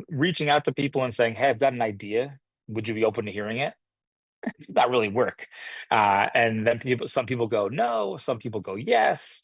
reaching out to people and saying, "Hey, I've got an idea. Would you be open to hearing it?" It's not really work. And then some people go no, some people go yes.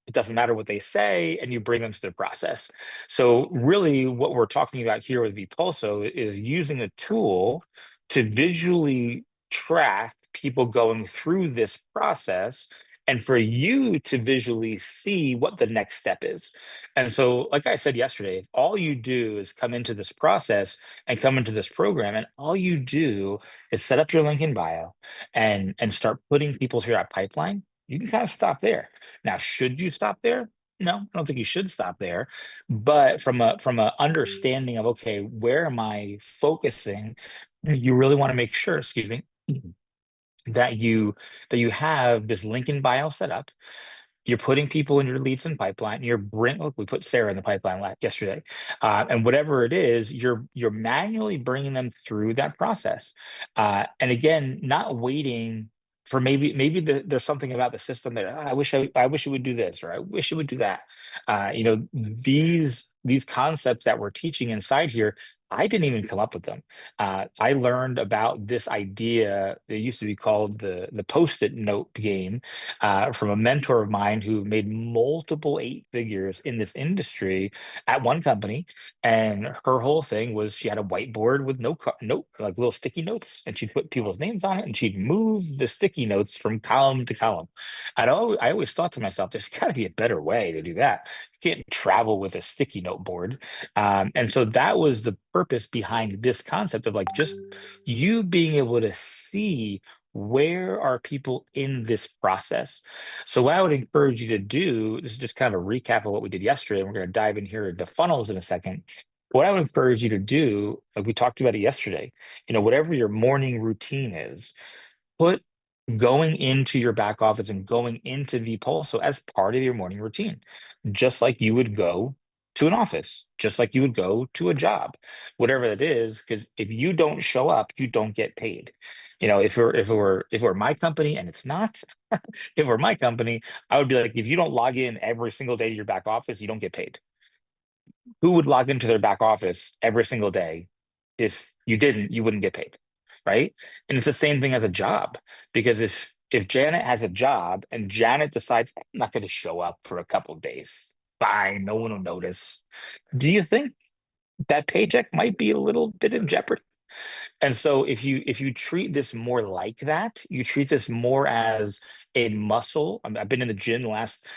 It doesn't matter what they say, and you bring them to the process. So really, what we're talking about here with vPulso is using a tool to visually track people going through this process, and for you to visually see what the next step is. And so, like I said yesterday, if all you do is come into this process and come into this program, and all you do is set up your link in bio and start putting people through that pipeline, you can kind of stop there. Now, should you stop there? No, I don't think you should stop there. But from a understanding of, okay, where am I focusing? You really want to make sure, excuse me, that you have this link in bio set up. You're putting people in your leads and pipeline. Look, we put Sarah in the pipeline yesterday, and whatever it is, you're manually bringing them through that process. And again, not waiting for there's something about the system that, I wish it would do this, or I wish it would do that. These concepts that we're teaching inside here, I didn't even come up with them. I learned about this idea. It used to be called the Post-it note game, from a mentor of mine who made multiple eight figures in this industry at one company. And her whole thing was she had a whiteboard with note, like little sticky notes, and she'd put people's names on it, and she'd move the sticky notes from column to column. I always thought to myself, there's got to be a better way to do that. You can't travel with a sticky note board. And so that was the purpose behind this concept of, like, just you being able to see where are people in this process. So what I would encourage you to do, this is just kind of a recap of what we did yesterday, and we're going to dive in here into funnels in a second. What I would encourage you to do, like we talked about it yesterday, whatever your morning routine is, put going into your back office and going into vPulso as part of your morning routine, just like you would go to an office, just like you would go to a job, whatever it is. Because if you don't show up, you don't get paid. If it were my company, and it's not, if it were my company, I would be like, if you don't log in every single day to your back office, you don't get paid. Who would log into their back office every single day? If you didn't, you wouldn't get paid, right? And it's the same thing as a job, because if Janet has a job and Janet decides, I'm not going to show up for a couple of days, fine, no one will notice. Do you think that paycheck might be a little bit in jeopardy? And so if you treat this more like that, you treat this more as a muscle. I've been in the gym the last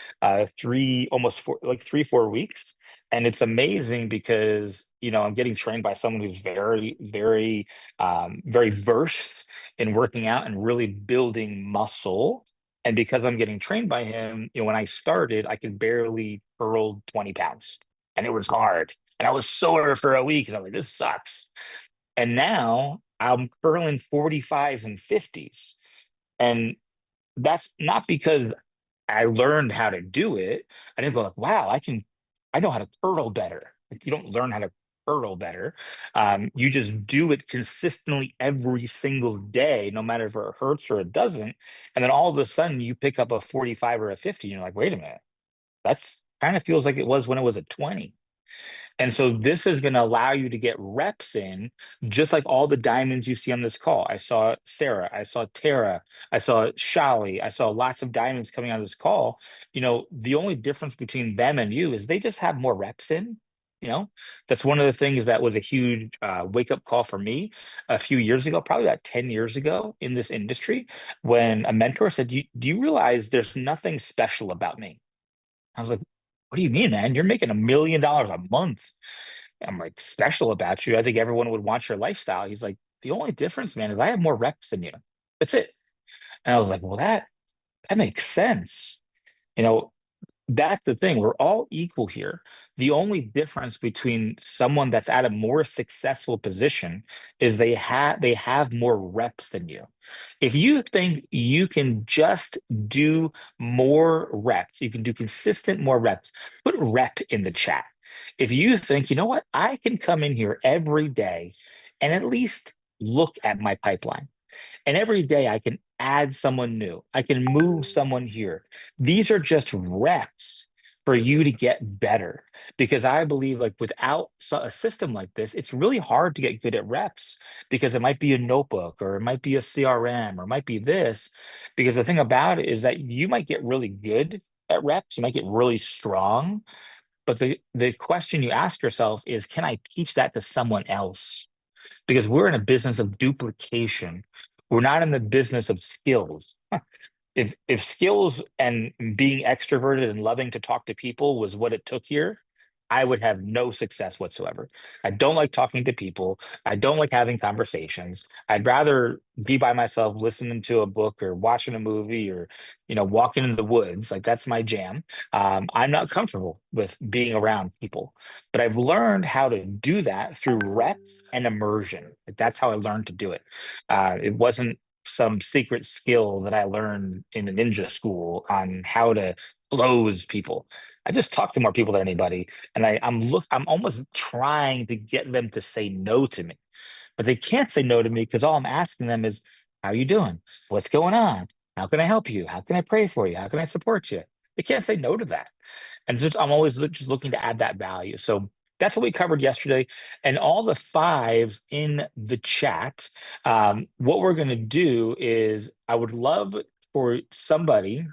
three, almost four, like 3, 4 weeks, and it's amazing because I'm getting trained by someone who's very, very, very versed in working out and really building muscle. And because I'm getting trained by him, when I started, I could barely curl 20 pounds, and it was hard. And I was sore for a week, and I'm like, this sucks. And now I'm curling 45s and 50s. And that's not because I learned how to do it. I didn't go like, wow, I know how to curl better. Like, you don't learn how to curl better. You just do it consistently every single day, no matter if it hurts or it doesn't. And then all of a sudden you pick up a 45 or a 50, and you're like, wait a minute, that's kind of feels like it was when it was a 20. And so this is going to allow you to get reps in, just like all the diamonds you see on this call. I saw Sarah, I saw Tara, I saw Shali, I saw lots of diamonds coming on this call. The only difference between them and you is they just have more reps in. You know, that's one of the things that was a huge wake up call for me a few years ago, probably about 10 years ago in this industry, when a mentor said, do you realize there's nothing special about me? I was like, what do you mean, man? You're making $1 million a month. I'm like, special about you? I think everyone would want your lifestyle. He's like, the only difference, man, is I have more reps than you. That's it. And I was like, well, that makes sense. You know, that's the thing. We're all equal here. The only difference between someone that's at a more successful position is they have more reps than you. If you think you can just do more reps, you can do consistent more reps, put rep in the chat. If you think, you know what, I can come in here every day and at least look at my pipeline. And every day I can add someone new. I can move someone here. These are just reps. for you to get better. Because I believe like without a system like this, it's really hard to get good at reps because it might be a notebook or it might be a CRM or it might be this. Because the thing about it is that you might get really good at reps, you might get really strong, but the question you ask yourself is, can I teach that to someone else? Because we're in a business of duplication. We're not in the business of skills. If skills and being extroverted and loving to talk to people was what it took here, I would have no success whatsoever. I don't like talking to people. I don't like having conversations. I'd rather be by myself listening to a book or watching a movie or, walking in the woods. Like that's my jam. I'm not comfortable with being around people, but I've learned how to do that through reps and immersion. Like, that's how I learned to do it. It wasn't some secret skill that I learned in the ninja school on how to close people. I just talk to more people than anybody, and I'm almost trying to get them to say no to me, but they can't say no to me because all I'm asking them is, "How you doing? What's going on? How can I help you? How can I pray for you? How can I support you?" They can't say no to that, and just I'm always just looking to add that value. So that's what we covered yesterday, and all the fives in the chat. What we're going to do is, I would love for somebody,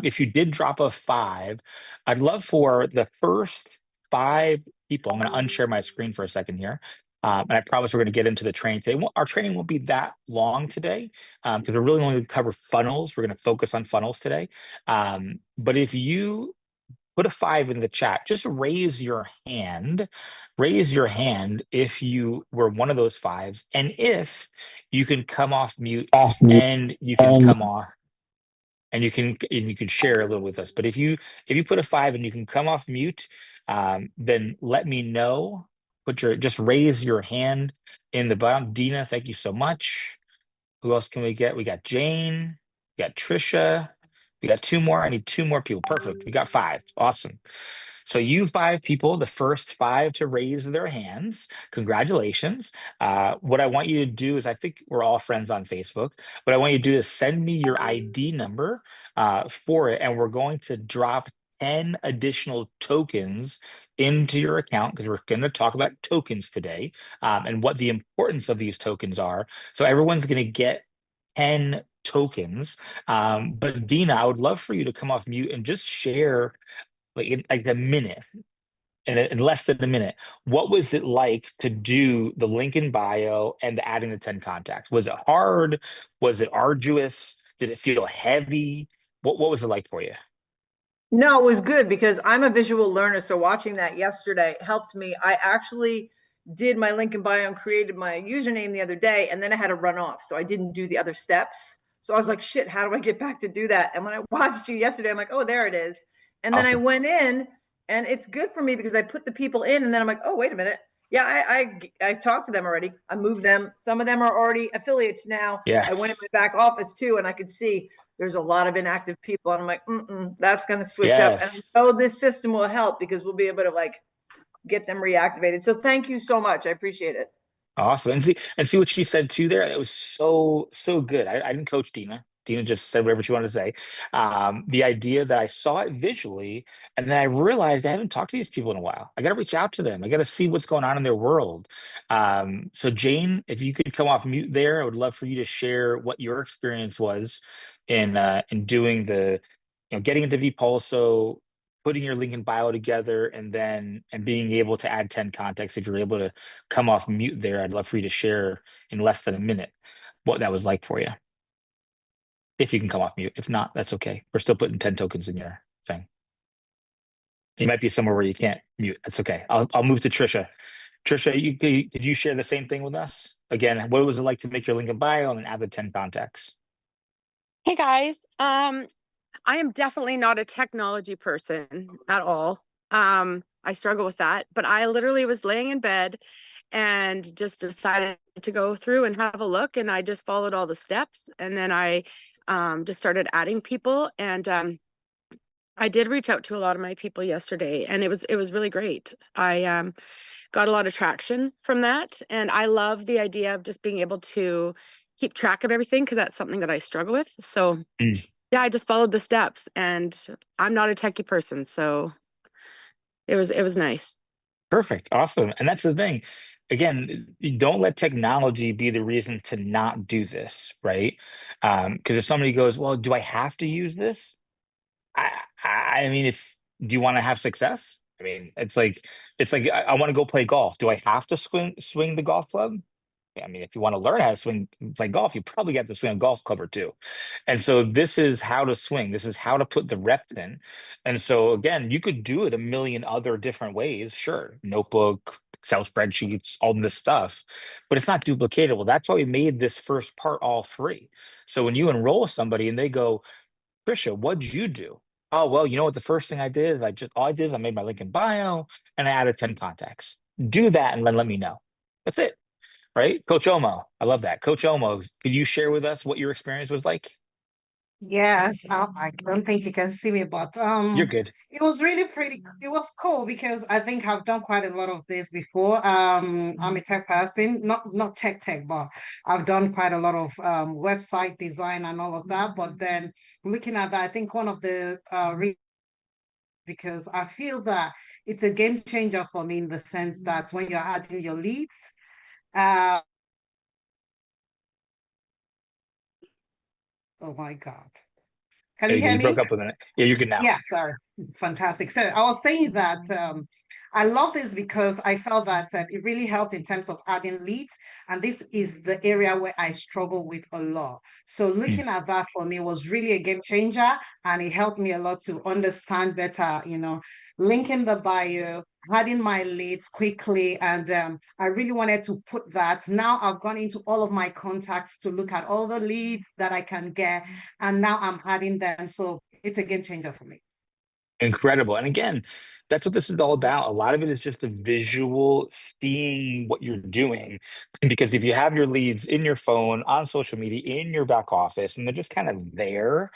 if you did drop a five, I'd love for the first five people. I'm going to unshare my screen for a second here. And I promise we're going to get into the training today. Our training won't be that long today because we're really only going to cover funnels. We're going to focus on funnels today. But if you put a five in the chat, just raise your hand. Raise your hand if you were one of those fives. And if you can come off mute Off mute. and you can And come off and you can share a little with us. But if you put a five and you can come off mute, then let me know. Just raise your hand in the bottom. Dina, thank you so much. Who else can we get? We got Jane, we got Trisha, we got two more. I need two more people. Perfect. We got five. Awesome. So you five people, the first five to raise their hands, congratulations. What I want you to do is, I think we're all friends on Facebook. What I want you to do is send me your ID number for it, and we're going to drop 10 additional tokens into your account because we're going to talk about tokens today, and what the importance of these tokens are. So everyone's going to get 10 tokens. But Dina, I would love for you to come off mute and just share like in like a minute, in less than a minute, what was it like to do the link in bio and the adding the 10 contacts? Was it hard? Was it arduous? Did it feel heavy? What was it like for you? No, it was good because I'm a visual learner. So watching that yesterday helped me. I actually did my link in bio and created my username the other day, and then I had to run off. So I didn't do the other steps. So I was like, shit, how do I get back to do that? And when I watched you yesterday, I'm like, oh, there it is. And then I Awesome. went in, and it's good for me because I put the people in, and then I'm like, oh, wait a minute. Yeah, I talked to them already. I moved them. Some of them are already affiliates now. I went in Yes. my back office too, and I could see there's a lot of inactive people. And I'm like, that's going to switch up. And I Yes. know this system will help because we'll be able to like get them reactivated. So thank you so much. I appreciate it. Awesome. And see what she said too there. It was so good. I didn't coach Dina. Dina just said whatever she wanted to say. The idea that I saw it visually, and then I realized I haven't talked to these people in a while. I got to reach out to them. I got to see what's going on in their world. So Jane, if you could come off mute there, I would love for you to share what your experience was in doing getting into Pulso, putting your link in bio together, and being able to add 10 contacts. If you're able to come off mute there, I'd love for you to share in less than a minute what that was like for you. If you can come off mute. If not, that's okay. We're still putting 10 tokens in your thing. You might be somewhere where you can't mute. That's okay. I'll move to Trisha. Trisha, did you share the same thing with us? Again, what was it like to make your link in bio and then add the 10 contacts? Hey guys, I am definitely not a technology person at all. I struggle with that, but I literally was laying in bed and just decided to go through and have a look, and I just followed all the steps, and then I just started adding people, and I did reach out to a lot of my people yesterday, and it was really great. I got a lot of traction from that, and I love the idea of just being able to keep track of everything because that's something that I struggle with. So Mm. Yeah, I just followed the steps, and I'm not a techie person, so it was nice. Perfect. Awesome. And that's the thing. Again, you don't let technology be the reason to not do this, right? Because if somebody goes, well, do I have to use this? I I mean, if do you want to have success? I mean, it's like I want to go play golf. Do I have to swing the golf club? I mean, if you want to learn how to play golf, you probably have to swing a golf club or two. And so this is how to swing. This is how to put the reps in. And so again, you could do it a million other different ways. Sure, notebook, Excel spreadsheets, all this stuff, but it's not duplicatable. That's why we made this first part all free. So when you enroll somebody and they go, Trisha, what'd you do? Oh, well, you know what? The first thing I did is all I did is I made my LinkedIn bio and I added 10 contacts. Do that and then let me know. That's it. Right? Coach Omo. I love that. Coach Omo, could you share with us what your experience was like? Yes, I don't think you can see me, but You're good. it was really it was cool because I think I've done quite a lot of this before. I'm a tech person, not tech, but I've done quite a lot of website design and all of that. But then looking at that, I think one of the because I feel that it's a game changer for me in the sense that when you're adding your leads, uh, oh my God. Can Yeah, you hear you broke me? up with it. Yeah, you're good now. Yeah, sorry. Fantastic. So I was saying that I love this because I felt that it really helped in terms of adding leads. And this is the area where I struggle with a lot. So Mm. looking at that for me was really a game changer. And it helped me a lot to understand better, linking the bio, adding my leads quickly. And I really wanted to put that. Now I've gone into all of my contacts to look at all the leads that I can get. And now I'm adding them. So it's a game changer for me. Incredible. And again, that's what this is all about. A lot of it is just a visual seeing what you're doing. Because if you have your leads in your phone, on social media, in your back office, and they're just kind of there,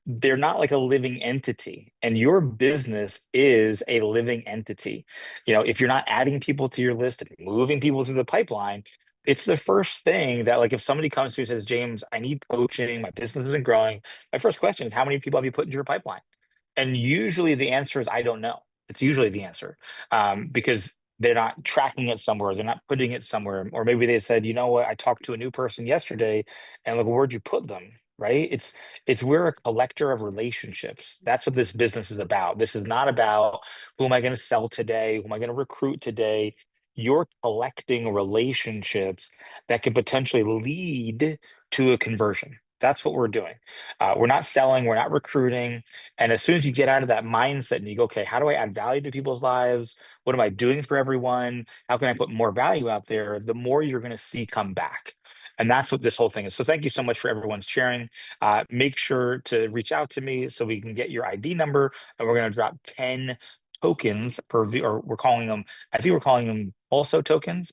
they're not like a living entity, and your business is a living entity. If you're not adding people to your list and moving people through the pipeline, it's the first thing that, like, if somebody comes to you and says, James, I need coaching, my business isn't growing, my first question is, how many people have you put into your pipeline? And usually the answer is, I don't know. It's usually the answer, because they're not tracking it somewhere, they're not putting it somewhere, or maybe they said, you know what, I talked to a new person yesterday, and look, where'd you put them? Right? It's we're a collector of relationships. That's what this business is about. This is not about who am I going to sell today, who am I going to recruit today. You're collecting relationships that could potentially lead to a conversion. That's what we're doing. We're not selling, we're not recruiting. And as soon as you get out of that mindset and you go, okay, how do I add value to people's lives? What am I doing for everyone? How can I put more value out there? The more you're going to see come back. And that's what this whole thing is. So thank you so much for everyone's sharing. Make sure to reach out to me so we can get your ID number, and we're going to drop 10 tokens or I think we're calling them Pulso tokens,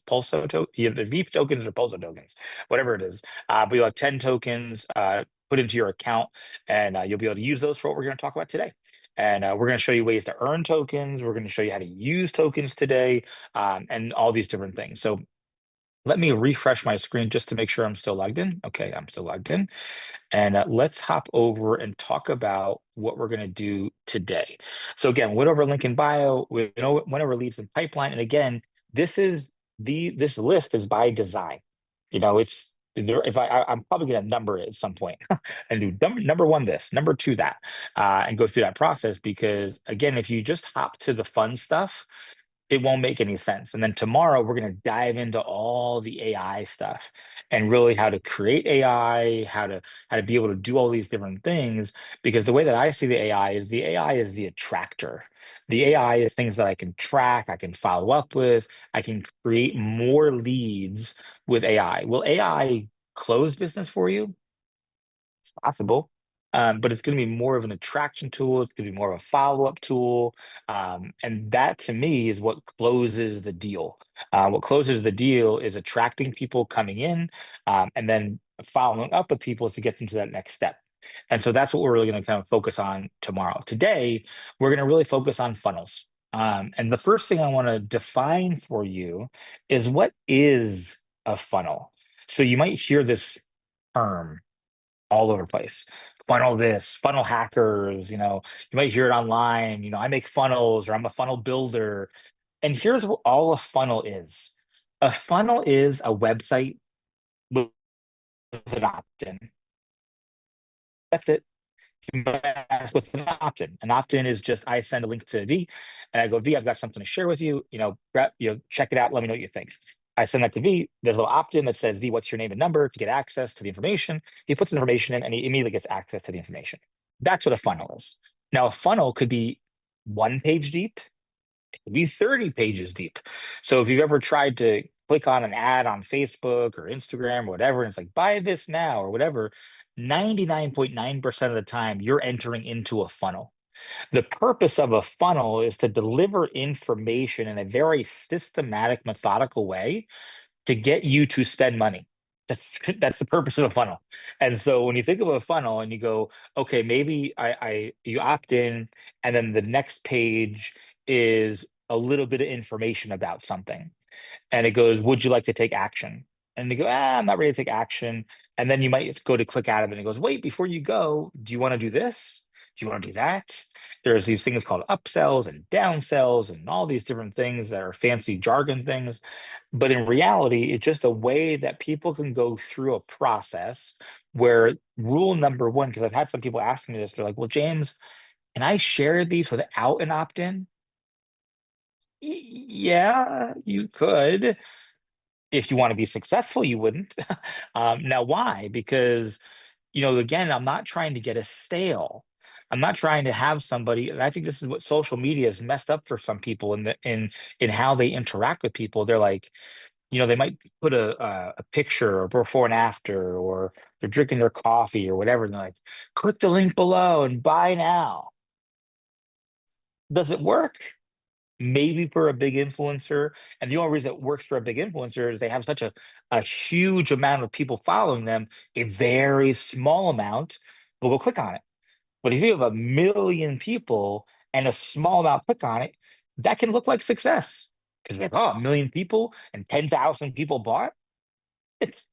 either Veep tokens or Pulso tokens, whatever it is. But you'll have 10 tokens put into your account, and you'll be able to use those for what we're going to talk about today. And we're going to show you ways to earn tokens. We're going to show you how to use tokens today, and all these different things. So let me refresh my screen just to make sure I'm still logged in. Okay, I'm still logged in. And let's hop over and talk about what we're going to do today. So again, went over link in bio, went over leads in pipeline. And again, this list is by design. It's there. If I'm probably going to number it at some point and do number one this, number two that, and go through that process. Because again, if you just hop to the fun stuff, it won't make any sense. And then tomorrow we're going to dive into all the AI stuff and really how to create AI, how to be able to do all these different things. Because the way that I see the AI is the attractor. The AI is things that I can track, I can follow up with, I can create more leads with AI. Will AI close business for you? It's possible. But it's going to be more of an attraction tool. It's going to be more of a follow-up tool. And that to me is what closes the deal. What closes the deal is attracting people coming in, and then following up with people to get them to that next step. And so that's what we're really going to kind of focus on tomorrow. Today, we're going to really focus on funnels. And the first thing I want to define for you is, what is a funnel? So you might hear this term all over the place. funnel this, funnel hackers, you might hear it online, I make funnels or I'm a funnel builder. And here's what all a funnel is. A funnel is a website with an opt-in. That's it. That's what's an opt-in. An opt-in is just I send a link to V and I go, V, I've got something to share with you. Check it out. Let me know what you think. I send that to V. There's a little opt-in that says, V, what's your name and number to get access to the information? He puts the information in and he immediately gets access to the information. That's what a funnel is. Now, a funnel could be 1 page deep, it could be 30 pages deep. So if you've ever tried to click on an ad on Facebook or Instagram or whatever, and it's like, buy this now or whatever, 99.9% of the time, you're entering into a funnel. The purpose of a funnel is to deliver information in a very systematic, methodical way to get you to spend money. That's the purpose of a funnel. And so when you think of a funnel and you go, okay, maybe you opt in, and then the next page is a little bit of information about something. And it goes, would you like to take action? And they go, I'm not ready to take action. And then you might go to click out of it and it goes, wait, before you go, do you want to do this? Do you want to do that? There's these things called upsells and downsells and all these different things that are fancy jargon things. But in reality, it's just a way that people can go through a process where rule number one, because I've had some people ask me this, they're like, well, James, can I share these without an opt-in? Yeah, you could. If you want to be successful, you wouldn't. Now, why? Because, again, I'm not trying to get a sale. I'm not trying to have somebody, and I think this is what social media has messed up for some people in how they interact with people. They're like, they might put a picture or before and after, or they're drinking their coffee or whatever, and they're like, click the link below and buy now. Does it work? Maybe for a big influencer. And the only reason it works for a big influencer is they have such a huge amount of people following them, a very small amount will go click on it. But if you have 1 million people and a small amount click on it, that can look like success. Because like, oh, 1 million people and 10,000 people bought. It's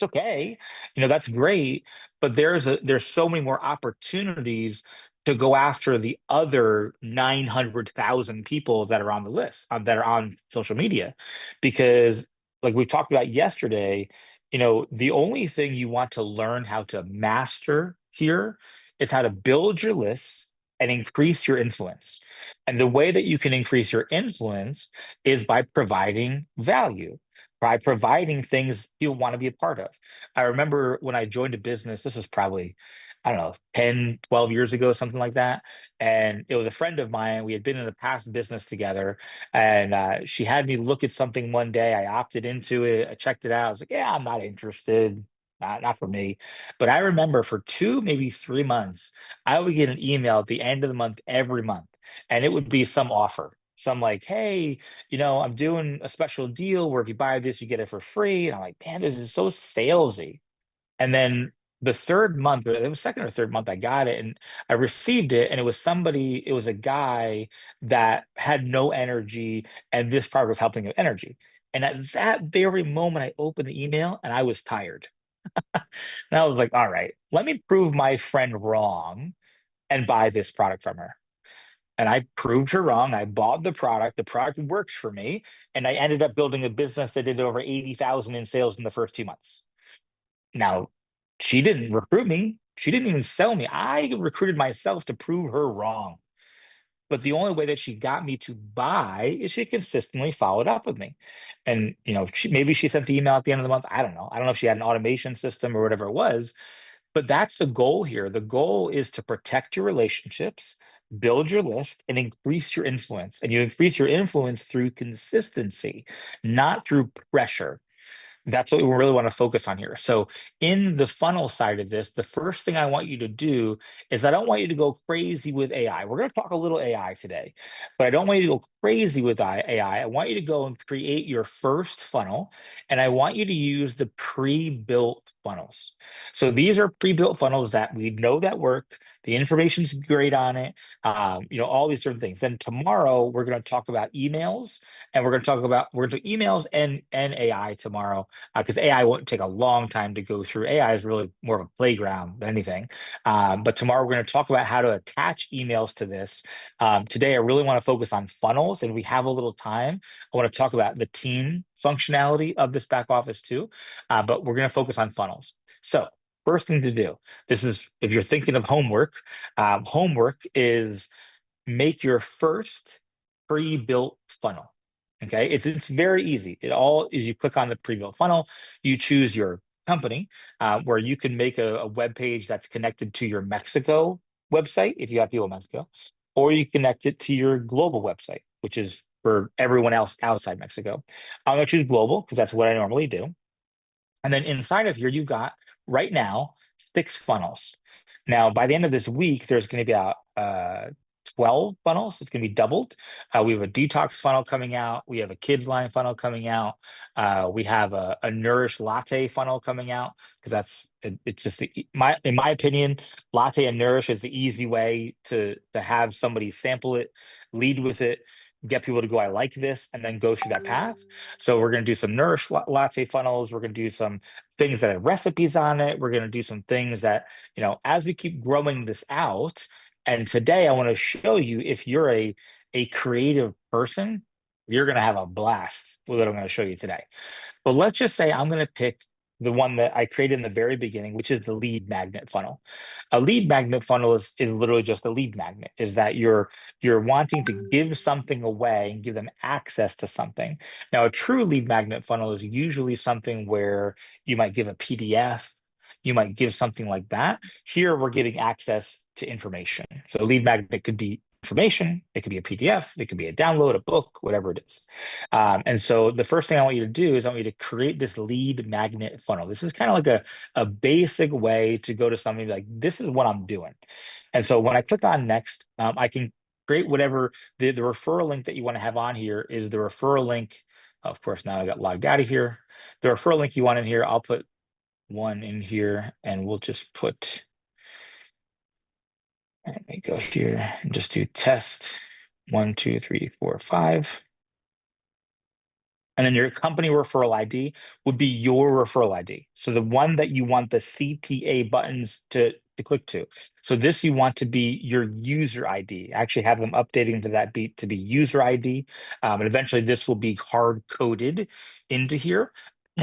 okay, that's great, but there's so many more opportunities to go after the other 900,000 people that are on the list, that are on social media, because like we talked about yesterday, the only thing you want to learn how to master here is how to build your lists and increase your influence. And the way that you can increase your influence is by providing value, by providing things you want to be a part of. I remember when I joined a business, this was probably, I don't know, 10, 12 years ago, something like that. And it was a friend of mine. We had been in a past business together. And she had me look at something one day. I opted into it. I checked it out. I was like, yeah, I'm not interested. Not for me. But I remember for 2, maybe 3 months, I would get an email at the end of the month every month. And it would be some offer, some like, hey, I'm doing a special deal where if you buy this, you get it for free. And I'm like, man, this is so salesy. And then the third month, or it was second or third month, I got it and I received it. And it was a guy that had no energy, and this product was helping him energy. And at that very moment, I opened the email and I was tired. And I was like, all right, let me prove my friend wrong and buy this product from her. And I proved her wrong. I bought the product. The product works for me. And I ended up building a business that did over 80,000 in sales in the first 2 months. Now, she didn't recruit me. She didn't even sell me. I recruited myself to prove her wrong. But the only way that she got me to buy is she consistently followed up with me. And, maybe she sent the email at the end of the month. I don't know. I don't know if she had an automation system or whatever it was, but that's the goal here. The goal is to protect your relationships, build your list, and increase your influence. And you increase your influence through consistency, not through pressure. That's what we really want to focus on here. So, in the funnel side of this, the first thing I want you to do is I don't want you to go crazy with AI. We're going to talk a little AI today, but I don't want you to go crazy with AI. I want you to go and create your first funnel, and I want you to use the pre built funnels. So these are pre-built funnels that we know that work. The information's great on it. All these different things. Then tomorrow we're going to talk about emails, and we're going to do emails and AI tomorrow, because AI won't take a long time to go through. AI is really more of a playground than anything. But tomorrow we're going to talk about how to attach emails to this. Today I really want to focus on funnels, and we have a little time. I want to talk about the team functionality of this back office too, but we're going to focus on funnels. So first thing to do, this is if you're thinking of homework is make your first pre-built funnel. Okay, it's very easy. It all is, you click on the pre-built funnel, you choose your company, where you can make a web page that's connected to your Mexico website if you have people in Mexico, or you connect it to your global website, which is for everyone else outside Mexico. I'm going to choose global because that's what I normally do. And then inside of here, you've got right now 6 funnels. Now, by the end of this week, there's going to be about 12 funnels. It's going to be doubled. We have a detox funnel coming out. We have a kids line funnel coming out. We have a nourish latte funnel coming out, because it's just in my opinion, latte and nourish is the easy way to have somebody sample it, lead with it, get people to go, I like this, and then go through that path. So we're going to do some nourish latte funnels. We're going to do some things that have recipes on it. We're going to do some things that, as we keep growing this out. And today I want to show you, if you're a creative person, you're going to have a blast with what I'm going to show you today. But let's just say I'm going to pick the one that I created in the very beginning, which is the lead magnet funnel. A lead magnet funnel is literally just a lead magnet, is that you're wanting to give something away and give them access to something. Now, a true lead magnet funnel is usually something where you might give a PDF, you might give something like that. Here, we're getting access to information. So a lead magnet could be information, it could be a PDF, it could be a download, a book, whatever it is. And so the first thing I want you to do is I want you to create this lead magnet funnel. This is kind of like a basic way to go to something like, this is what I'm doing. And so when I click on next, I can create whatever the referral link that you want to have on here is the referral link. Of course, now I got logged out of here. The referral link you want in here, I'll put one in here, and we'll just put, let me go here and just do test 1, 2, 3, 4, 5. And then your company referral ID would be your referral ID. So the one that you want the CTA buttons to click to. So this you want to be your user ID. Actually have them updating to that beat to be user ID. And eventually this will be hard coded into here.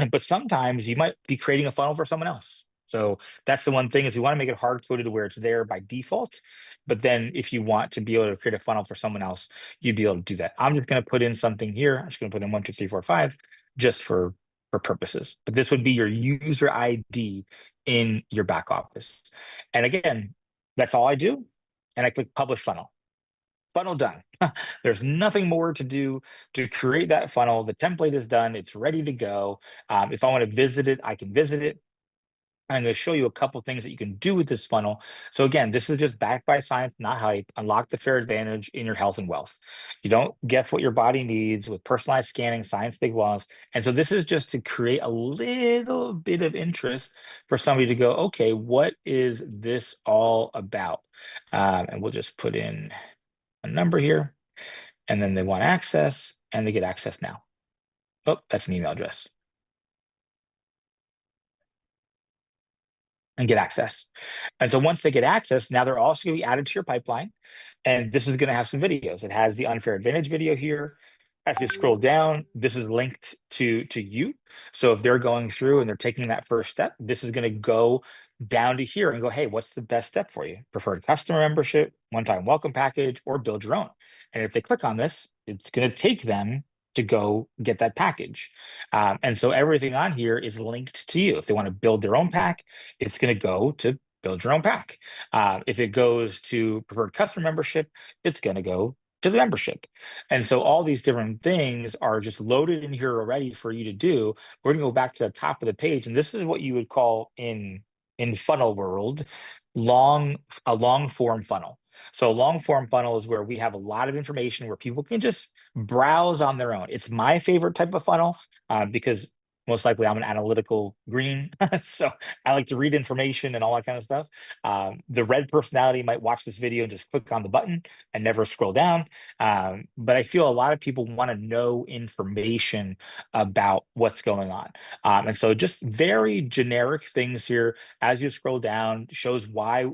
But sometimes you might be creating a funnel for someone else. So that's the one thing, is you want to make it hard coded to where it's there by default. But then if you want to be able to create a funnel for someone else, you'd be able to do that. I'm just going to put in something here. I'm just going to put in 1, 2, 3, 4, 5, just for purposes. But this would be your user ID in your back office. And again, that's all I do. And I click publish funnel. Funnel done. There's nothing more to do to create that funnel. The template is done. It's ready to go. If I want to visit it, I can visit it. I'm going to show you a couple things that you can do with this funnel. So again, this is just backed by science, not hype. Unlock the fair advantage in your health and wealth. You don't guess what your body needs with personalized scanning, science, big wellness. And so this is just to create a little bit of interest for somebody to go, okay, what is this all about? And we'll just put in a number here, and then they want access, and they get access now. Oh, that's an email address. And get access. And so once they get access, now they're also going to be added to your pipeline. And this is going to have some videos. It has the unfair advantage video here. As you scroll down, this is linked to you. So if they're going through and they're taking that first step, this is going to go down to here and go, hey, what's the best step for you? Preferred customer membership, one-time welcome package, or build your own. And if they click on this, it's going to take them to go get that package. And so everything on here is linked to you. If they want to build their own pack, it's going to go to build your own pack. If it goes to preferred customer membership, it's going to go to the membership. And so all these different things are just loaded in here already for you to do. We're going to go back to the top of the page, and this is what you would call in funnel world a long form funnel. So a long form funnel is where we have a lot of information where people can just browse on their own. It's my favorite type of funnel because Most likely I'm an analytical green. So I like to read information and all that kind of stuff. The red personality might watch this video and just click on the button and never scroll down. But I feel a lot of people want to know information about what's going on. And so just very generic things here as you scroll down shows why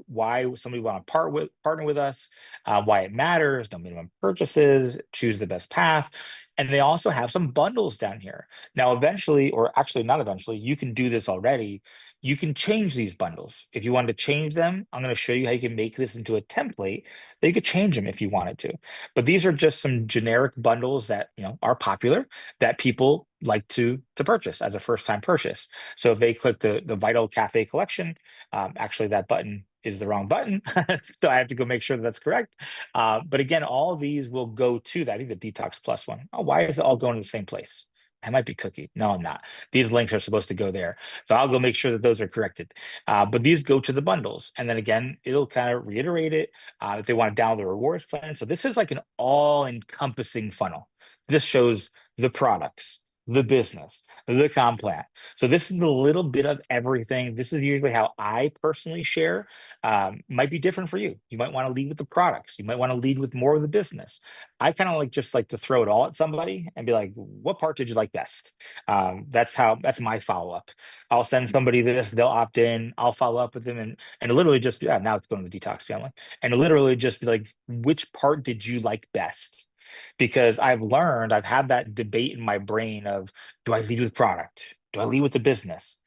somebody want to partner with us, why it matters, no minimum purchases, choose the best path. And they also have some bundles down here. Now, eventually, or actually not eventually, you can do this already. You can change these bundles. If you wanted to change them, I'm going to show you how you can make this into a template that you could change them if you wanted to. But these are just some generic bundles that are popular that people like to purchase as a first-time purchase. So if they click the Vital Cafe collection, actually that button is the wrong button. So I have to go make sure that that's correct. But again, all of these will go to that. I think the Detox Plus one. Oh, why is it all going to the same place? I might be Cookie. No, I'm not. These links are supposed to go there. So I'll go make sure that those are corrected. But these go to the bundles. And then again, it'll kind of reiterate it if they want to download the rewards plan. So this is like an all-encompassing funnel. This shows the products, the business, the comp plan. So this is a little bit of everything. This is usually how I personally share. Might be different for you. You might want to lead with the products. You might want to lead with more of the business. I kind of like to throw it all at somebody and be like, what part did you like best? That's my follow-up. I'll send somebody this, they'll opt in, I'll follow up with them and literally just, yeah, now it's going to the Detox family. And literally just be like, which part did you like best? Because I've had that debate in my brain of, do I lead with product? Do I lead with the business?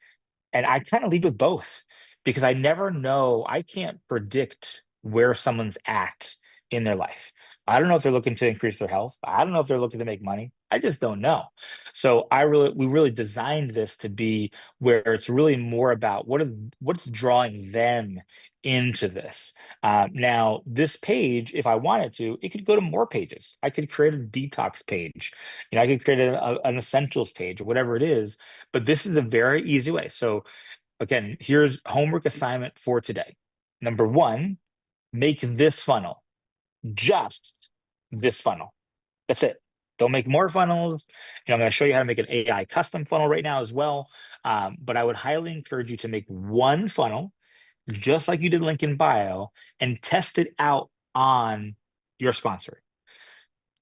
And I kind of lead with both because I never know, I can't predict where someone's at in their life. I don't know if they're looking to increase their health. I don't know if they're looking to make money. I just don't know. So we really designed this to be where it's really more about what's drawing them into this. Now, this page, if I wanted to, it could go to more pages. I could create a detox page. I could create an essentials page or whatever it is. But this is a very easy way. So again, here's homework assignment for today. Number one, make this funnel, just this funnel. That's it. Don't make more funnels. I'm going to show you how to make an AI custom funnel right now as well. But I would highly encourage you to make one funnel, just like you did link in bio, and test it out on your sponsor.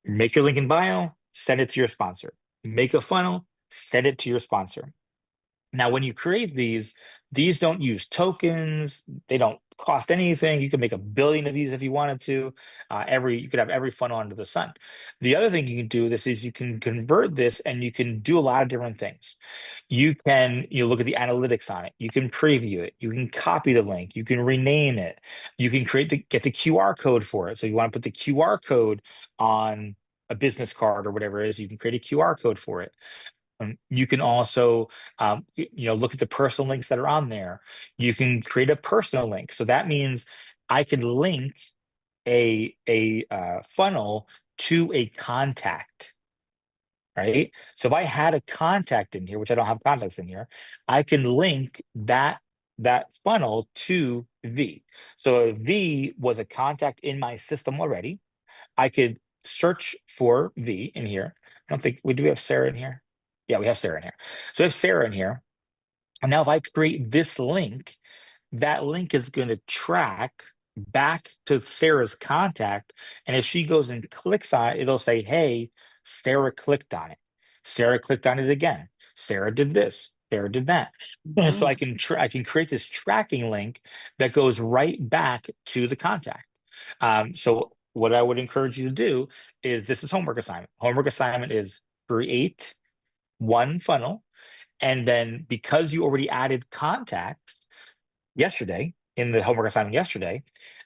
Make your link in bio, send it to your sponsor. Make a funnel, send it to your sponsor. Now, when you create these don't use tokens. They don't cost anything. You can make 1 billion of these if you wanted to. You could have every funnel under the sun. The other thing you can do this is you can convert this and you can do a lot of different things. You can look at the analytics on it. You can preview it. You can copy the link. You can rename it. You can get the QR code for it. So you want to put the QR code on a business card or whatever it is. You can create a QR code for it. You can also, look at the personal links that are on there. You can create a personal link. So that means I can link a funnel to a contact, right? So if I had a contact in here, which I don't have contacts in here, I can link that funnel to V. So if V was a contact in my system already, I could search for V in here. I don't think we do have Sarah in here. Yeah, we have Sarah in here. So I have Sarah in here. And now if I create this link, that link is going to track back to Sarah's contact. And if she goes and clicks on it, it'll say, hey, Sarah clicked on it. Sarah clicked on it again. Sarah did this. Sarah did that. So I can create this tracking link that goes right back to the contact. So what I would encourage you to do is, this is homework assignment. Homework assignment is create one funnel. And then because you already added contacts yesterday in the homework assignment yesterday,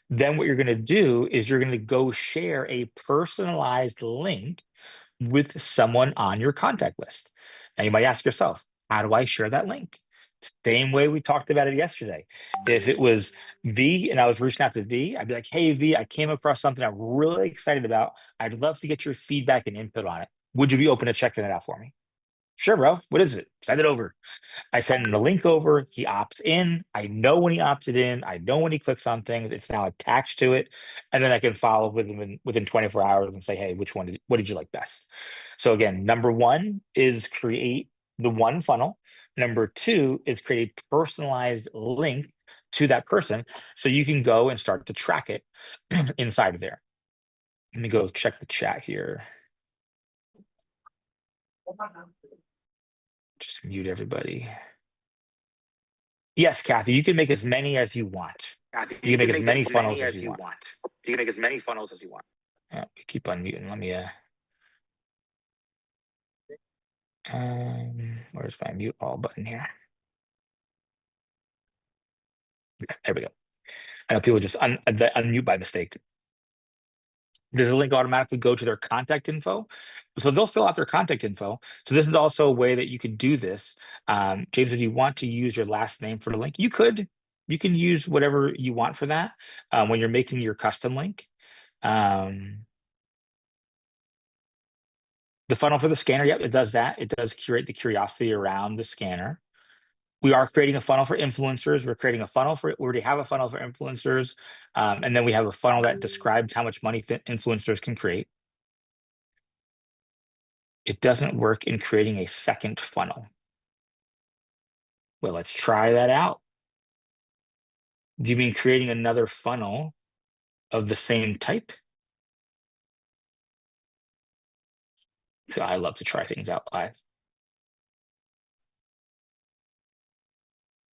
then what you're going to do is you're going to go share a personalized link with someone on your contact list. Now you might ask yourself, how do I share that link? Same way we talked about it yesterday. If it was V and I was reaching out to V, I'd be like, hey, V, I came across something I'm really excited about. I'd love to get your feedback and input on it. Would you be open to checking it out for me? Sure, bro. What is it? Send it over. I send him the link over. He opts in. I know when he opted in. I know when he clicks on things. It's now attached to it. And then I can follow with him within 24 hours and say, hey, what did you like best? So again, number one is create the one funnel. Number two is create a personalized link to that person so you can go and start to track it inside of there. Let me go check the chat here. Just mute everybody. Yes, Kathy, you can make as many as you want. You can make as many funnels as you want. You can make as many funnels as you want. Keep unmuting. Let me where's my mute all button here? Okay, there we go. I know people just unmute by mistake. Does the link automatically go to their contact info? So they'll fill out their contact info. So this is also a way that you could do this. James, if you want to use your last name for the link, you could. You can use whatever you want for that when you're making your custom link. The funnel for the scanner, yep, it does that. It does curate the curiosity around the scanner. We are creating a funnel for influencers. We're creating a funnel we already have a funnel for influencers. And then we have a funnel that describes how much money influencers can create. It doesn't work in creating a second funnel. Well, let's try that out. Do you mean creating another funnel of the same type? I love to try things out live.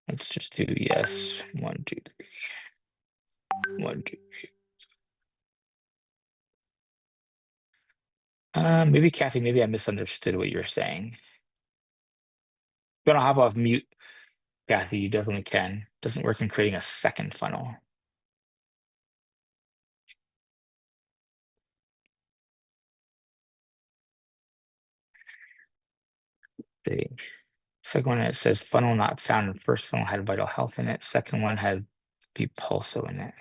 Let's just do yes. 1, 2, 3. 1, 2, 3. Maybe Kathy, maybe I misunderstood what you're saying. If you want to hop off mute, Kathy, you definitely can. Doesn't work in creating a second funnel. The second one, it says funnel not found. First funnel had vital health in it. Second one had the Pulso in it.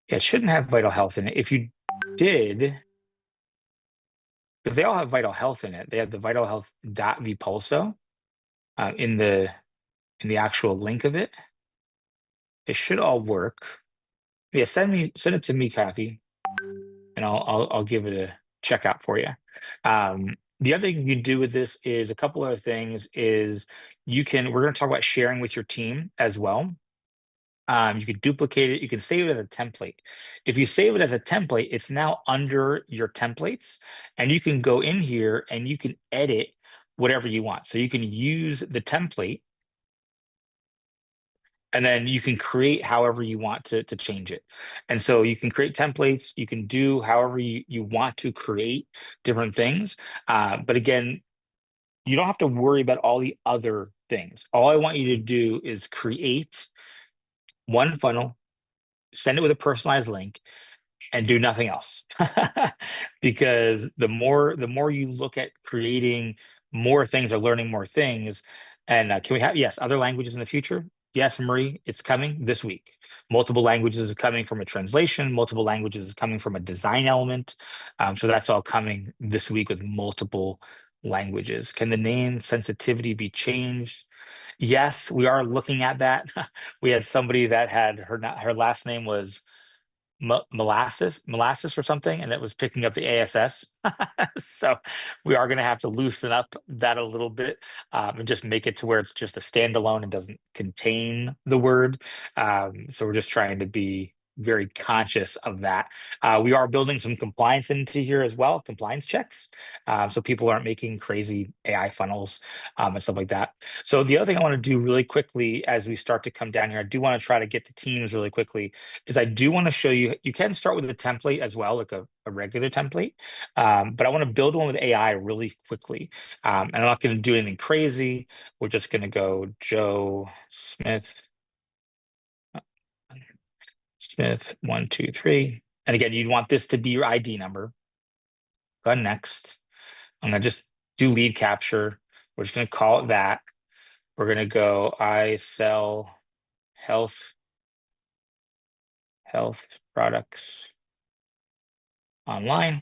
Yeah, it shouldn't have vital health in it. If you did, because they all have vital health in it, they have the vital health dot vpulso in the actual link of it. It should all work. Yeah, send it to me, Kathy, and I'll give it a check out for you. The other thing you can do with this is a couple other things. Is we're going to talk about sharing with your team as well. You can duplicate it. You can save it as a template. If you save it as a template, it's now under your templates, and you can go in here and you can edit whatever you want. So you can use the template, and then you can create however you want to change it. And so you can create templates. You can do however you want to create different things. But again, you don't have to worry about all the other things. All I want you to do is create one funnel, send it with a personalized link, and do nothing else. Because the more you look at creating more things or learning more things, and can we have, yes, other languages in the future? Yes, Marie, it's coming this week. Multiple languages is coming from a translation, multiple languages is coming from a design element. So that's all coming this week with multiple languages. Can the name sensitivity be changed? Yes, we are looking at that. We had somebody that had her last name was molasses or something, and it was picking up the ASS. So we are going to have to loosen up that a little bit and just make it to where it's just a standalone and doesn't contain the word. So we're just trying to be very conscious of that. We are building some compliance into here as well, compliance checks, so people aren't making crazy AI funnels and stuff like that. So the other thing I want to do really quickly as we start to come down here, I do want to try to get to teams really quickly, is I do want to show you, you can start with a template as well, like a regular template, but I want to build one with AI really quickly. And I'm not going to do anything crazy. We're just going to go Joe Smith, 1, 2, 3. And again, you'd want this to be your ID number. Go next. I'm going to just do lead capture. We're just going to call it that. We're going to go, I sell health products online.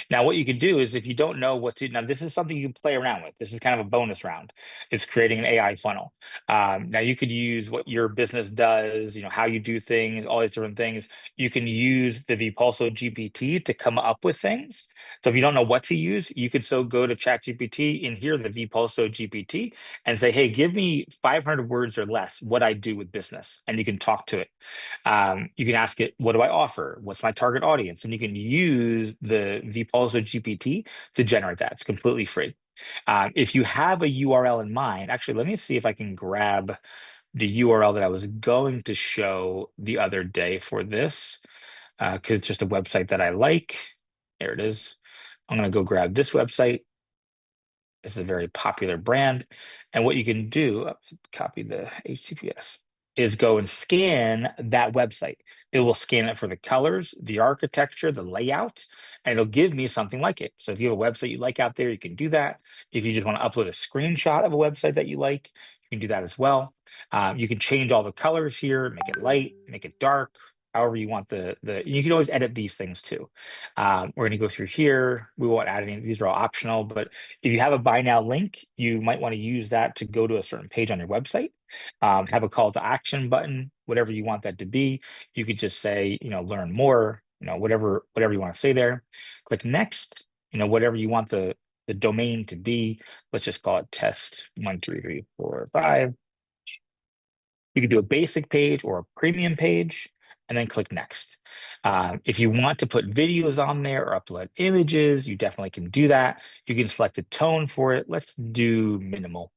Now, what you can do is if you don't know what to, now this is something you can play around with. This is kind of a bonus round. It's creating an AI funnel. Now you could use what your business does, how you do things, all these different things. You can use the Vpulso GPT to come up with things. So if you don't know what to use, you could so go to ChatGPT in here, the Vpulso GPT, and say, hey, give me 500 words or less what I do with business. And you can talk to it. You can ask it, what do I offer? What's my target audience? And you can use the Vpulso GPT to generate that. It's completely free. If you have a URL in mind, actually, let me see if I can grab the URL that I was going to show the other day for this, because it's just a website that I like. There it is. I'm going to go grab this website. This is a very popular brand. And what you can do, copy the HTTPS, is go and scan that website. It will scan it for the colors, the architecture, the layout, and it'll give me something like it. So if you have a website you like out there, you can do that. If you just want to upload a screenshot of a website that you like, you can do that as well. You can change all the colors here, make it light, make it dark, however you want you can always edit these things too. We're going to go through here. We won't add any, these are all optional, but if you have a buy now link, you might want to use that to go to a certain page on your website. Have a call to action button, whatever you want that to be. You could just say, learn more, whatever you want to say there. Click next, whatever you want the domain to be. Let's just call it test 1, 2, 3, 4, 5. You can do a basic page or a premium page, and then click next. If you want to put videos on there or upload images, you definitely can do that. You can select a tone for it. Let's do minimal.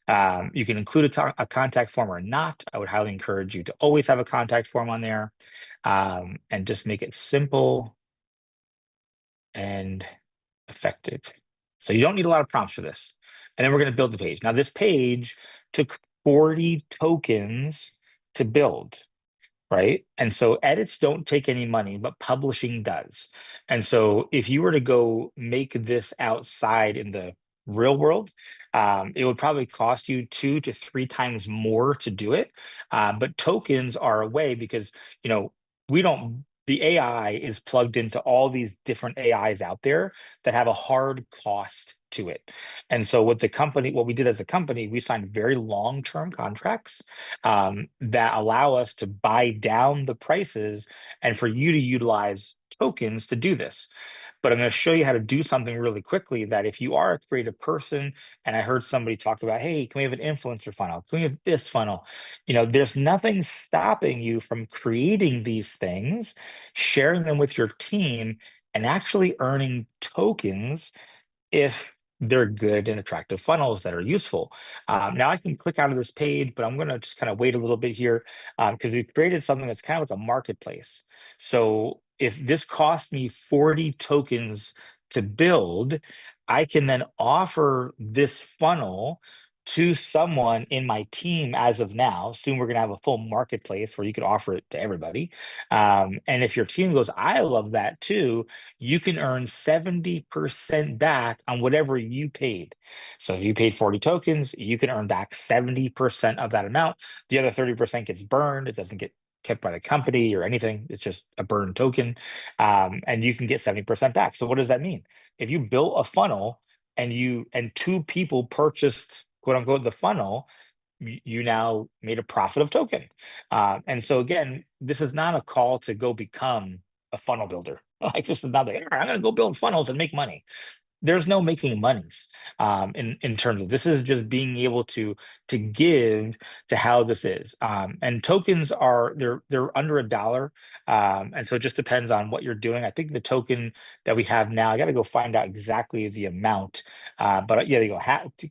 You can include a contact form or not. I would highly encourage you to always have a contact form on there, and just make it simple and effective. So you don't need a lot of prompts for this. And then we're going to build the page. Now, this page took 40 tokens to build, right? And so edits don't take any money, but publishing does. And so if you were to go make this outside in the real world, it would probably cost you 2 to 3 times more to do it. But tokens are a way because, we don't, the AI is plugged into all these different AIs out there that have a hard cost to it. And so what we did as a company, we signed very long-term contracts that allow us to buy down the prices and for you to utilize tokens to do this. But I'm going to show you how to do something really quickly that if you are a creative person, and I heard somebody talk about, hey, can we have an influencer funnel? Can we have this funnel? There's nothing stopping you from creating these things, sharing them with your team, and actually earning tokens if they're good and attractive funnels that are useful. Now I can click out of this page, but I'm going to just kind of wait a little bit here because we've created something that's kind of like a marketplace. So if this cost me 40 tokens to build, I can then offer this funnel to someone in my team as of now. Soon we're going to have a full marketplace where you can offer it to everybody. And if your team goes, I love that too, you can earn 70% back on whatever you paid. So if you paid 40 tokens, you can earn back 70% of that amount. The other 30% gets burned. It doesn't get kept by the company or anything. It's just a burned token. And you can get 70% back. So what does that mean? If you built a funnel and 2 people purchased quote unquote the funnel, you now made a profit of token. And so again, this is not a call to go become a funnel builder. Like this is not like, I'm going to go build funnels and make money. There's no making monies in terms of this is just being able to give to how this is. And tokens are they're under $1. And so it just depends on what you're doing. I think the token that we have now, I got to go find out exactly the amount. But yeah, they go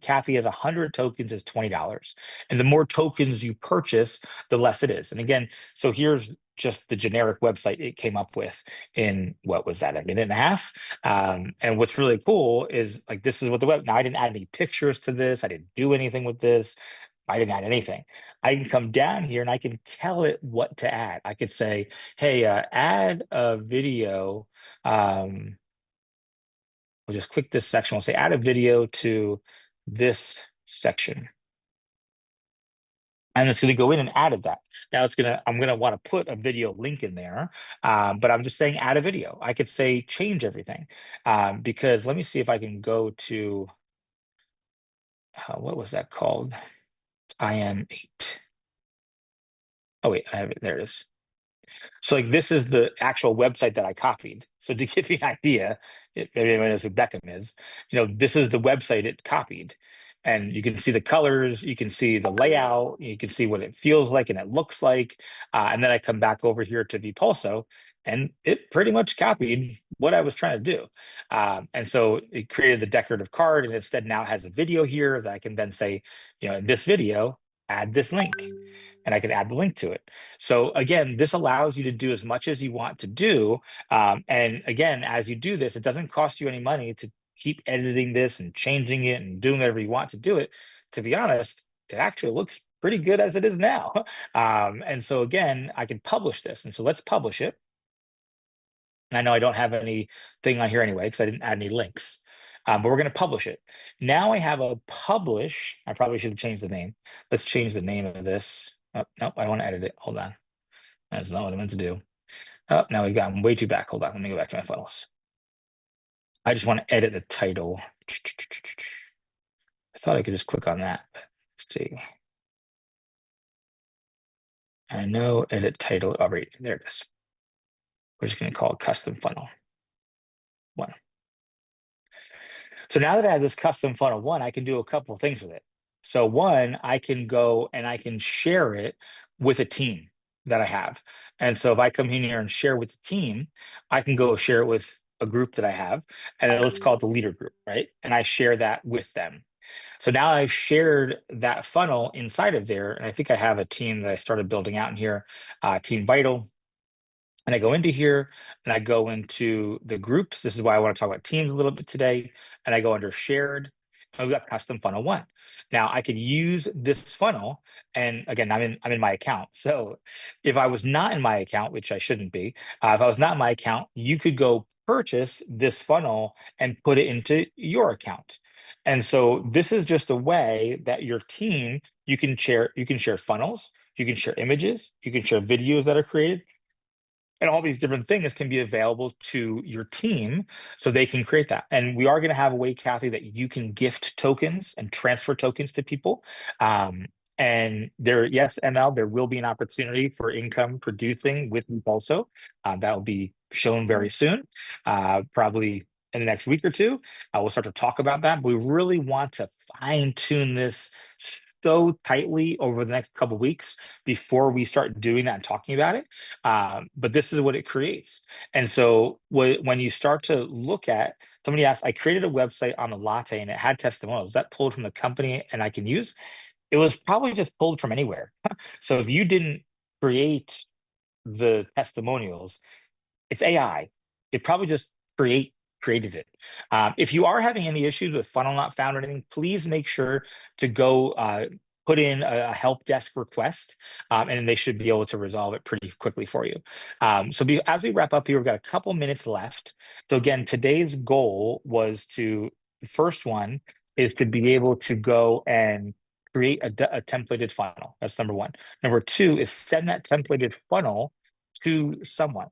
Kathy has 100 tokens is $20. And the more tokens you purchase, the less it is. And again, so here's just the generic website it came up with in what was that, a minute and a half? And what's really cool is like this is what the web. Now I didn't add any pictures to this. I didn't do anything with this. I didn't add anything. I can come down here and I can tell it what to add. I could say, hey, add a video. We'll just click this section. We'll say add a video to this section. And it's going to go in and add that. Now I'm going to want to put a video link in there, but I'm just saying add a video. I could say change everything, because let me see if I can go to, what was that called? IM8. Oh wait, I have it. There it is. So like this is the actual website that I copied. So to give you an idea, if anyone knows who Beckham is, this is the website it copied. And you can see the colors, you can see the layout, you can see what it feels like and it looks like. And then I come back over here to the Pulso, and it pretty much copied what I was trying to do. And so it created the decorative card, and instead now has a video here that I can then say, in this video, add this link, and I can add the link to it. So again, this allows you to do as much as you want to do. And again, as you do this, it doesn't cost you any money to keep editing this and changing it and doing whatever you want to do it. To be honest, it actually looks pretty good as it is now. And so again, I can publish this. And so let's publish it. And I know I don't have anything on here anyway, because I didn't add any links. But we're going to publish it. Now I have a publish. I probably should have changed the name. Let's change the name of this. Oh, nope, I don't want to edit it. Hold on. That's not what I meant to do. Oh, now we've gotten way too back. Hold on. Let me go back to my funnels. I just want to edit the title. I thought I could just click on that. Let's see. I know edit title. Oh, right. There it is. We're just going to call it custom funnel 1. So now that I have this custom funnel 1, I can do a couple of things with it. So 1, I can go and I can share it with a team that I have. And so if I come in here and share with the team, I can go share it with a group that I have, and then let's call it the leader group, right? And I share that with them. So now I've shared that funnel inside of there, and I think I have a team that I started building out in here, Team Vital. And I go into here and I go into the groups. This is why I want to talk about teams a little bit today. And I go under shared. And we've got custom funnel 1. Now I can use this funnel. And again, I'm in my account. So if I was not in my account, which I shouldn't be, if I was not in my account, you could go purchase this funnel and put it into your account. And so this is just a way that your team, you can share funnels, you can share images, you can share videos that are created, and all these different things can be available to your team so they can create that. And we are going to have a way, Kathy, that you can gift tokens and transfer tokens to people. And yes, ML, there will be an opportunity for income producing with Loop also. That will be shown very soon, probably in the next week or two. We'll start to talk about that. But we really want to fine tune this so tightly over the next couple of weeks before we start doing that and talking about it. But this is what it creates. And so when you start to look at, somebody asked, I created a website on the latte and it had testimonials that pulled from the company and I can use. It was probably just pulled from anywhere. So if you didn't create the testimonials, it's AI. It probably just created it. If you are having any issues with funnel not found or anything, please make sure to go put in a help desk request, and they should be able to resolve it pretty quickly for you. As we wrap up here, we've got a couple minutes left. So again, today's goal was the first one is to be able to go and create a templated funnel. That's number 1. Number 2 is send that templated funnel to someone.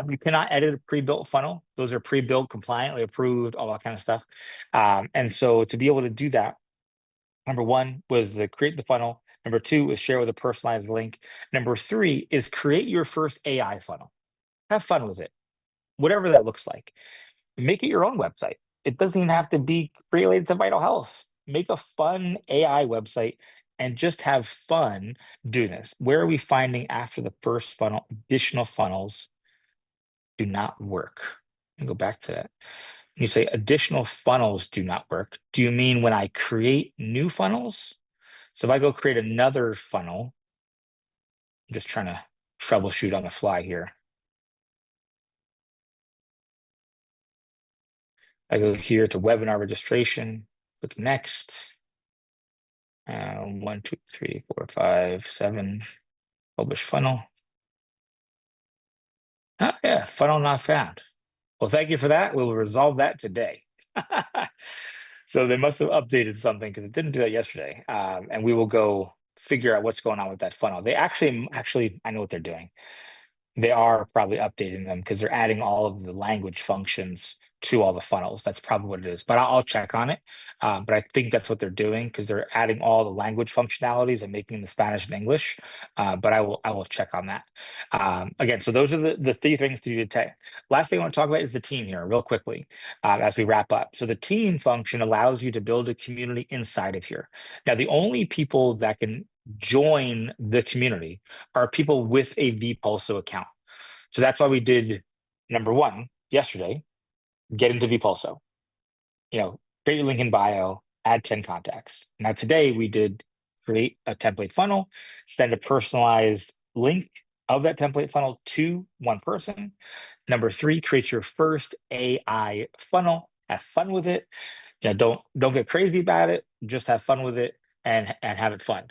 You cannot edit a pre-built funnel. Those are pre-built, compliantly approved, all that kind of stuff. And so to be able to do that, number 1 was to create the funnel. Number 2 was share with a personalized link. Number 3 is create your first AI funnel. Have fun with it, whatever that looks like. Make it your own website. It doesn't even have to be related to Vital Health. Make a fun AI website and just have fun doing this. Where are we finding after the first funnel, additional funnels do not work? And go back to that. You say additional funnels do not work. Do you mean when I create new funnels? So if I go create another funnel, I'm just trying to troubleshoot on the fly here. I go here to webinar registration, click next. 1, 2, 3, 4, 5, 7, publish funnel. Yeah, funnel not found. Well, thank you for that. We'll resolve that today. So they must have updated something because it didn't do that yesterday. And we will go figure out what's going on with that funnel. They actually, I know what they're doing. They are probably updating them because they're adding all of the language functions to all the funnels. That's probably what it is, but I'll check on it. But I think that's what they're doing because they're adding all the language functionalities and making the Spanish and English. But I will check on that. Again, so those are the three things to do today. Last thing I want to talk about is the team here, real quickly, as we wrap up. So the team function allows you to build a community inside of here. Now, the only people that can join the community are people with a vPulso account. So that's why we did number one yesterday, get into vPulso. Create your link in bio, add 10 contacts. Now today we did create a template funnel, send a personalized link of that template funnel to one person. Number three, create your first AI funnel. Have fun with it. Don't get crazy about it. Just have fun with it and have it fun.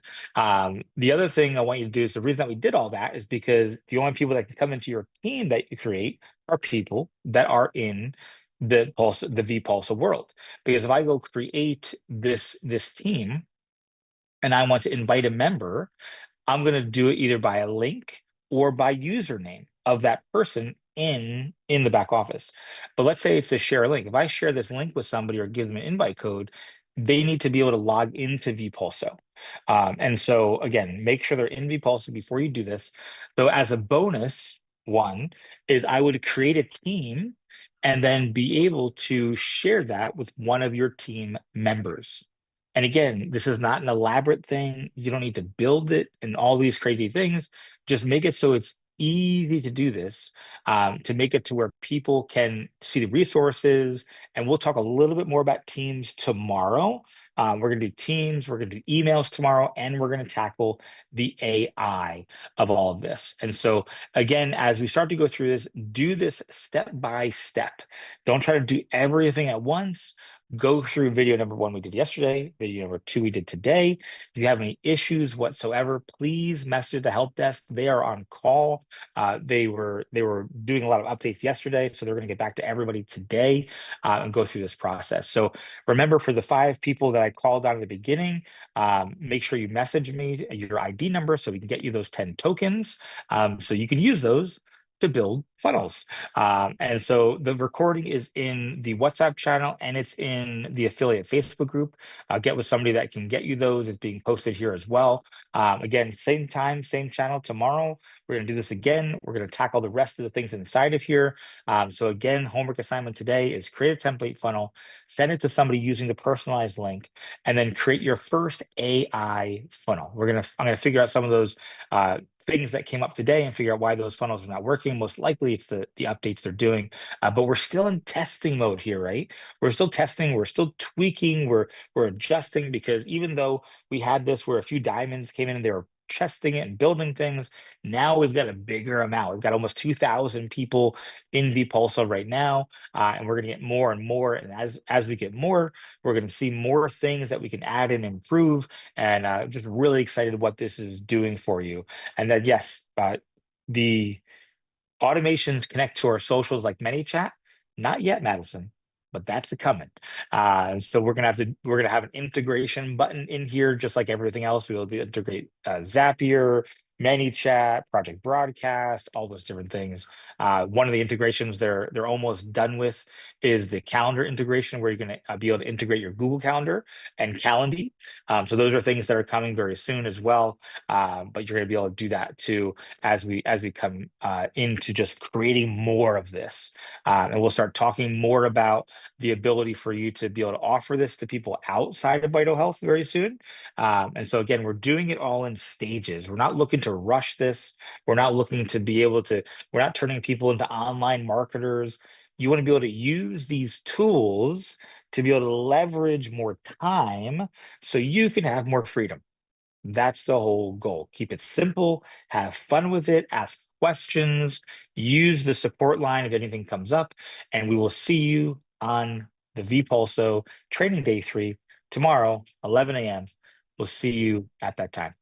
The other thing I want you to do is the reason that we did all that is because the only people that can come into your team that you create are people that are in the vPulse world. Because if I go create this team and I want to invite a member, I'm going to do it either by a link or by username of that person in the back office. But let's say it's a share link. If I share this link with somebody or give them an invite code, they need to be able to log into vPulso. And so again, make sure they're in vPulso before you do this. So as a bonus, one is I would create a team and then be able to share that with one of your team members. And again, this is not an elaborate thing. You don't need to build it and all these crazy things. Just make it so it's easy to do this, to make it to where people can see the resources. And we'll talk a little bit more about teams tomorrow. We're going to do teams, we're going to do emails tomorrow, and we're going to tackle the AI of all of this. And so, again, as we start to go through this, do this step by step. Don't try to do everything at once. Go through video number one we did yesterday, video number two we did today. If you have any issues whatsoever, please message the help desk. They are on call. They were doing a lot of updates yesterday, so they're going to get back to everybody today and go through this process. So remember, for the 5 people that I called on at the beginning, make sure you message me your ID number so we can get you those 10 tokens, so you can use those to build funnels. And so the recording is in the WhatsApp channel and it's in the affiliate Facebook group. Get with somebody that can get you those. It's being posted here as well. Again, same time, same channel tomorrow. We're going to do this again. We're going to tackle the rest of the things inside of here. So again, homework assignment today is create a template funnel, send it to somebody using the personalized link, and then create your first AI funnel. I'm going to figure out some of those things that came up today and figure out why those funnels are not working. Most likely it's the updates they're doing, but we're still in testing mode here, right? We're still testing, we're still tweaking, we're adjusting, because even though we had this where a few diamonds came in and they were testing it and building things, now we've got a bigger amount. We've got almost 2,000 people in vPulso right now, and we're going to get more and more. And as we get more, we're going to see more things that we can add and improve. And just really excited what this is doing for you. And then yes, the automations connect to our socials like ManyChat. Not yet, Madison, but that's coming. So we're gonna have an integration button in here, just like everything else. We'll be integrate Zapier, ManyChat, Project Broadcast, all those different things. One of the integrations they're almost done with is the calendar integration, where you're going to be able to integrate your Google Calendar and Calendly. So those are things that are coming very soon as well. But you're going to be able to do that too as we come into just creating more of this. And we'll start talking more about the ability for you to be able to offer this to people outside of Vital Health very soon. And so again, we're doing it all in stages. We're not looking to rush this. We're not looking to be able to, we're not turning people into online marketers. You want to be able to use these tools to be able to leverage more time so you can have more freedom. That's the whole goal. Keep it simple, have fun with it, ask questions, use the support line if anything comes up, and we will see you on the vPulso training day 3 tomorrow, 11 a.m. We'll see you at that time.